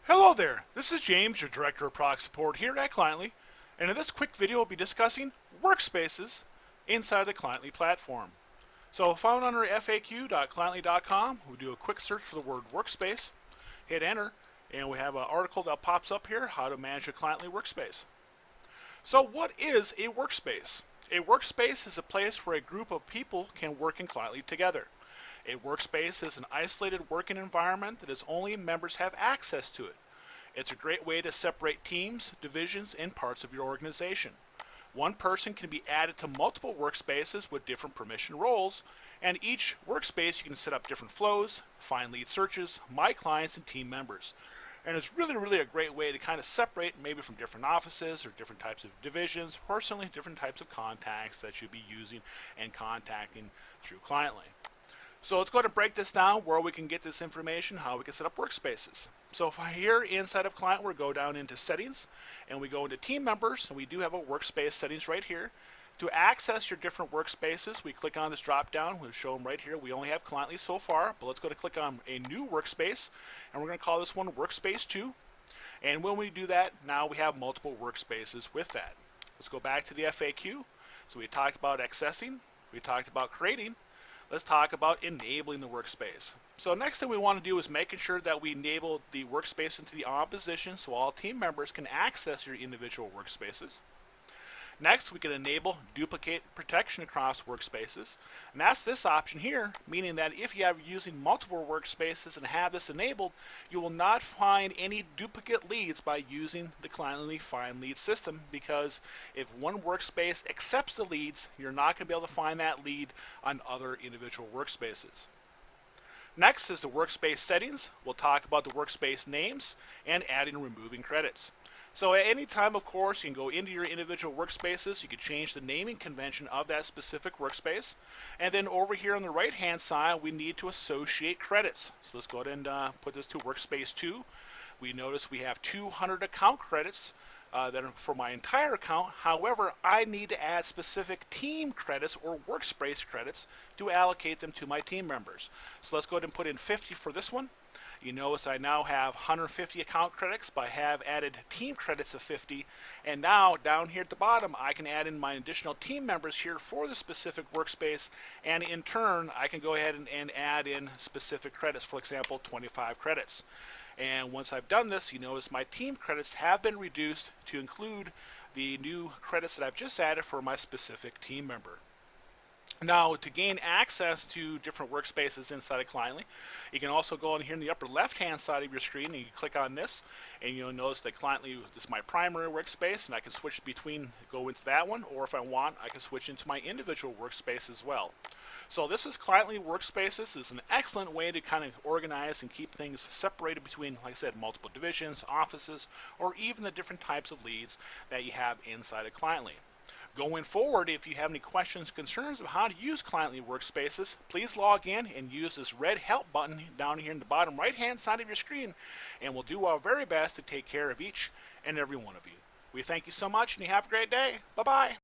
Hello there, this is James, your Director of Product Support here at Cliently, and in this quick video we'll be discussing workspaces inside the Cliently platform. So found under faq.cliently.com, we do a quick search for the word workspace, hit enter, and we have an article that pops up here, how to manage a Cliently workspace. So what is a workspace? A workspace is a place where a group of people can work in Cliently together. A workspace is an isolated working environment that is only members have access to it. It's a great way to separate teams, divisions, and parts of your organization. One person can be added to multiple workspaces with different permission roles, and each workspace you can set up different flows, find lead searches, my clients, and team members. And it's really a great way to kind of separate maybe from different offices or different types of divisions, or certainly different types of contacts that you'll be using and contacting through Cliently. So let's go ahead and break this down where we can get this information, how we can set up workspaces. So if here inside of Client, we go down into settings and we go into team members, and we do have a workspace settings right here. To access your different workspaces, we click on this drop down. We'll show them right here. We only have Cliently so far, but let's go to click on a new workspace, and we're going to call this one Workspace 2. And when we do that, now we have multiple workspaces with that. Let's go back to the FAQ. So we talked about accessing, we talked about creating. Let's talk about enabling the workspace. So next thing we want to do is making sure that we enable the workspace into the on position so all team members can access your individual workspaces. Next, we can enable duplicate protection across workspaces, and that's this option here, meaning that if you are using multiple workspaces and have this enabled, you will not find any duplicate leads by using the Cliently Find Lead system, because if one workspace accepts the leads, you're not going to be able to find that lead on other individual workspaces. Next is the workspace settings. We'll talk about the workspace names and adding and removing credits. So at any time, of course, you can go into your individual workspaces. You can change the naming convention of that specific workspace. And then over here on the right-hand side, we need to associate credits. So let's go ahead and put this to Workspace 2. We notice we have 200 account credits that are for my entire account. However, I need to add specific team credits or workspace credits to allocate them to my team members. So let's go ahead and put in 50 for this one. You notice I now have 150 account credits, but I have added team credits of 50. And now down here at the bottom, I can add in my additional team members here for the specific workspace. And in turn, I can go ahead and add in specific credits, for example, 25 credits. And once I've done this, you notice my team credits have been reduced to include the new credits that I've just added for my specific team member. Now, to gain access to different workspaces inside of Cliently, you can also go in here in the upper left-hand side of your screen, and you click on this, and you'll notice that Cliently is my primary workspace, and I can switch between, go into that one, or if I want, I can switch into my individual workspace as well. So this is Cliently Workspaces. It's an excellent way to kind of organize and keep things separated between, like I said, multiple divisions, offices, or even the different types of leads that you have inside of Cliently. Going forward, if you have any questions, concerns of how to use Cliently Workspaces, please log in and use this red help button down here in the bottom right hand side of your screen, and we'll do our very best to take care of each and every one of you. We thank you so much, and you have a great day. Bye-bye.